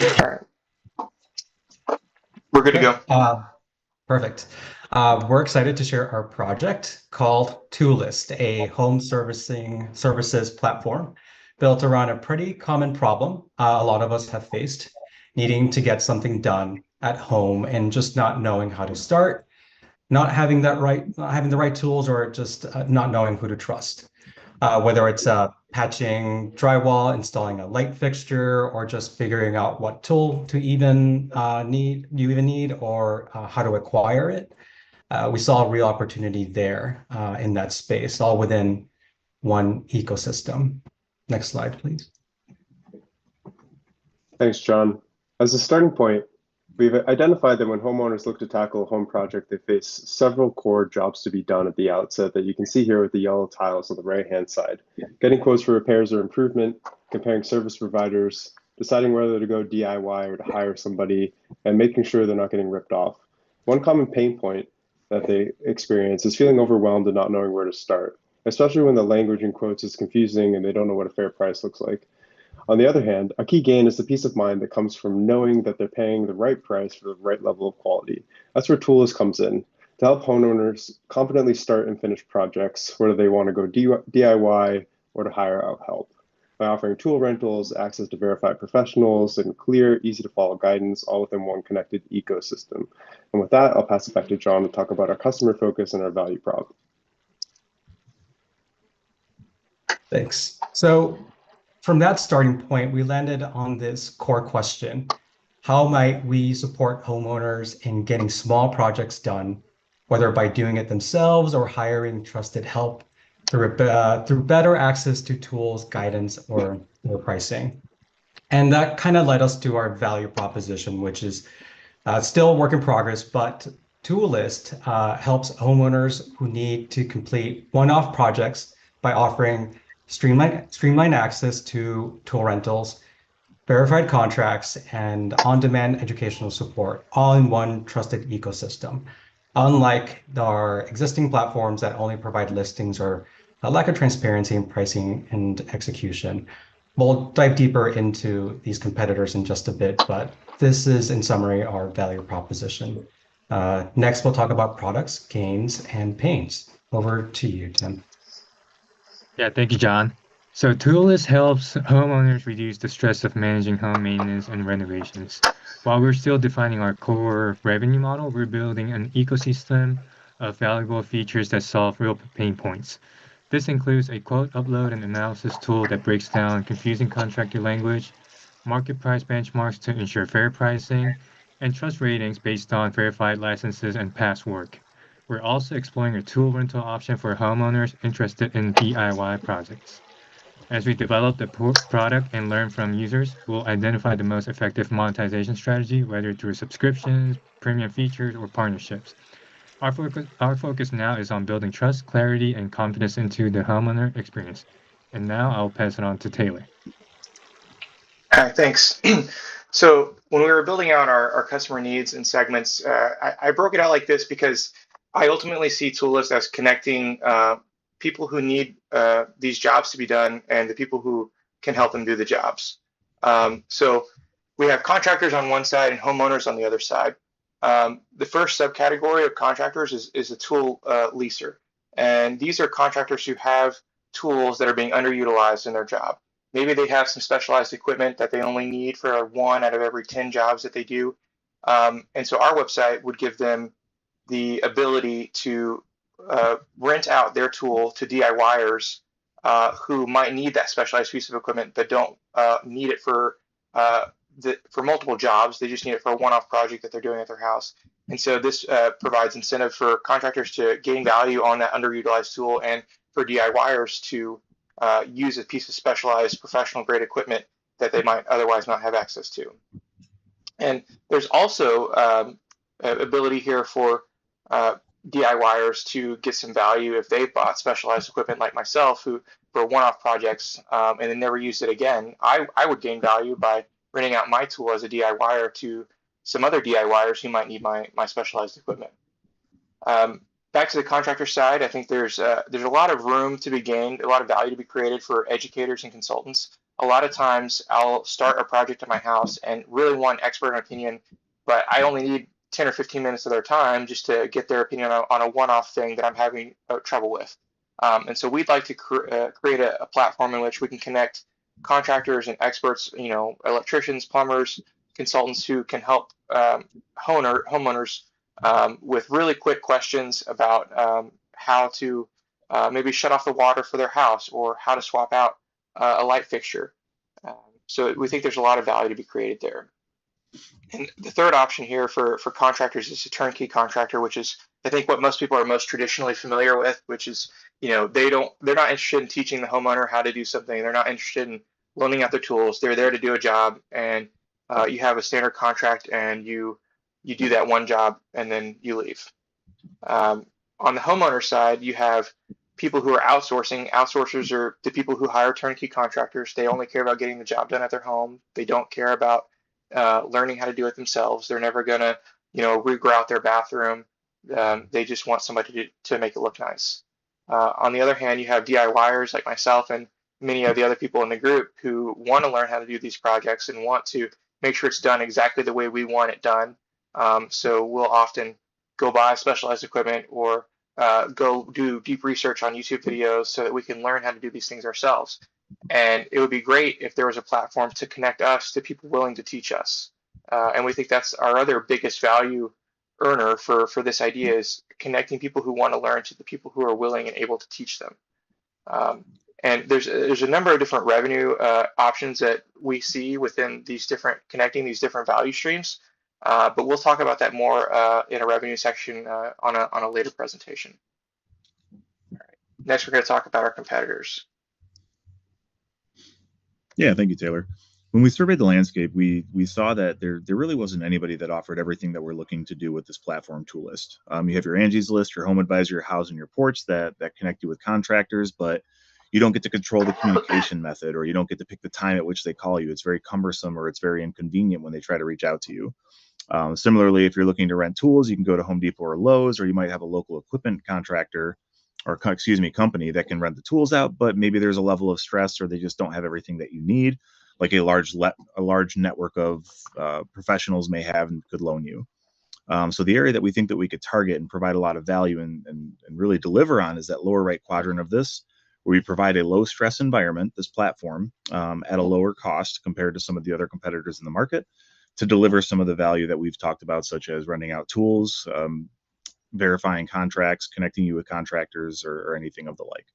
All right, we're good to Great. go. Perfect. We're excited to share our project called Toolist, a home services platform built around a pretty common problem a lot of us have faced, needing to get something done at home and just not knowing how to start, not having the right tools, or just not knowing who to trust. Whether it's patching drywall, installing a light fixture, or just figuring out what tool to even need, or how to acquire it. We saw a real opportunity there in that space, all within one ecosystem. Next slide, please. Thanks, John. As a starting point, we've identified that when homeowners look to tackle a home project, they face several core jobs to be done at the outset that you can see here with the yellow tiles on the right-hand side. Getting quotes for repairs or improvement, comparing service providers, deciding whether to go DIY or to hire somebody, and making sure they're not getting ripped off. One common pain point that they experience is feeling overwhelmed and not knowing where to start, especially when the language in quotes is confusing and they don't know what a fair price looks like. On the other hand, a key gain is the peace of mind that comes from knowing that they're paying the right price for the right level of quality. That's where Toolist comes in to help homeowners confidently start and finish projects, whether they want to go DIY or to hire out help. By offering tool rentals, access to verified professionals, and clear, easy to follow guidance, all within one connected ecosystem. And with that, I'll pass it back to John to talk about our customer focus and our value prop. Thanks. So from that starting point, we landed on this core question: how might we support homeowners in getting small projects done, whether by doing it themselves or hiring trusted help through better access to tools, guidance, or pricing? And that kind of led us to our value proposition, which is still a work in progress, but Toolist helps homeowners who need to complete one-off projects by offering streamline access to tool rentals, verified contracts, and on-demand educational support, all in one trusted ecosystem. Unlike our existing platforms that only provide listings or a lack of transparency in pricing and execution. We'll dive deeper into these competitors in just a bit, but this is, in summary, our value proposition. Next, we'll talk about products, gains, and pains. Over to you, Tim. Yeah, thank you, John. So Toolist helps homeowners reduce the stress of managing home maintenance and renovations. While we're still defining our core revenue model, we're building an ecosystem of valuable features that solve real pain points. This includes a quote upload and analysis tool that breaks down confusing contractor language, market price benchmarks to ensure fair pricing, and trust ratings based on verified licenses and past work. We're also exploring a tool rental option for homeowners interested in DIY projects. As we develop the product and learn from users, we'll identify the most effective monetization strategy, whether through subscriptions, premium features, or partnerships. Our focus now is on building trust, clarity, and confidence into the homeowner experience. And now I'll pass it on to Taylor. All right, thanks. So when we were building out our customer needs and segments, I broke it out like this because I ultimately see Toolist as connecting people who need these jobs to be done and the people who can help them do the jobs. So we have contractors on one side and homeowners on the other side. The first subcategory of contractors is a tool leaser. And these are contractors who have tools that are being underutilized in their job. Maybe they have some specialized equipment that they only need for one out of every 10 jobs that they do. And so our website would give them the ability to rent out their tool to DIYers who might need that specialized piece of equipment but don't need it for multiple jobs. They just need it for a one-off project that they're doing at their house. And so this provides incentive for contractors to gain value on that underutilized tool and for DIYers to use a piece of specialized professional grade equipment that they might otherwise not have access to. And there's also ability here for DIYers to get some value if they bought specialized equipment like myself, who for one-off projects and then never used it again. I would gain value by renting out my tool as a DIYer to some other DIYers who might need my specialized equipment. Back to the contractor side, I think there's a lot of room to be gained, a lot of value to be created for educators and consultants a lot of times I'll start a project at my house and really want expert opinion, but I only need 10 or 15 minutes of their time just to get their opinion on a one-off thing that I'm having trouble with. And so we'd like to create a platform in which we can connect contractors and experts, electricians, plumbers, consultants who can help homeowners with really quick questions about how to maybe shut off the water for their house or how to swap out a light fixture. So we think there's a lot of value to be created there. And the third option here for contractors is a turnkey contractor, which is I think what most people are most traditionally familiar with, which is they're not interested in teaching the homeowner how to do something. They're not interested in loaning out their tools. They're there to do a job, and you have a standard contract, and you do that one job, and then you leave. On the homeowner side, you have people who are outsourcing. Outsourcers are the people who hire turnkey contractors. They only care about getting the job done at their home. They don't care about learning how to do it themselves. They're never gonna, regrout their bathroom. They just want somebody to make it look nice. On the other hand, you have DIYers like myself and many of the other people in the group who want to learn how to do these projects and want to make sure it's done exactly the way we want it done. So we'll often go buy specialized equipment or go do deep research on YouTube videos so that we can learn how to do these things ourselves. And it would be great if there was a platform to connect us to people willing to teach us. And we think that's our other biggest value earner for this idea is connecting people who want to learn to the people who are willing and able to teach them. And there's a number of different revenue options that we see within connecting these different value streams. But we'll talk about that more in a revenue section on a later presentation. All right. Next, we're going to talk about our competitors. Yeah, thank you, Taylor. When we surveyed the landscape, we saw that there really wasn't anybody that offered everything that we're looking to do with this platform, Toolist. You have your Angie's List, your Home Advisor, your House, and your Porch that connect you with contractors, but you don't get to control the communication method, or you don't get to pick the time at which they call you. It's very cumbersome, or it's very inconvenient when they try to reach out to you. Similarly, if you're looking to rent tools, you can go to Home Depot or Lowe's, or you might have a local equipment contractor or company that can rent the tools out, but maybe there's a level of stress or they just don't have everything that you need, like a large network of professionals may have and could loan you. So the area that we think that we could target and provide a lot of value and really deliver on is that lower right quadrant of this, where we provide a low stress environment, this platform, at a lower cost compared to some of the other competitors in the market, to deliver some of the value that we've talked about, such as renting out tools, verifying contracts, connecting you with contractors, or anything of the like.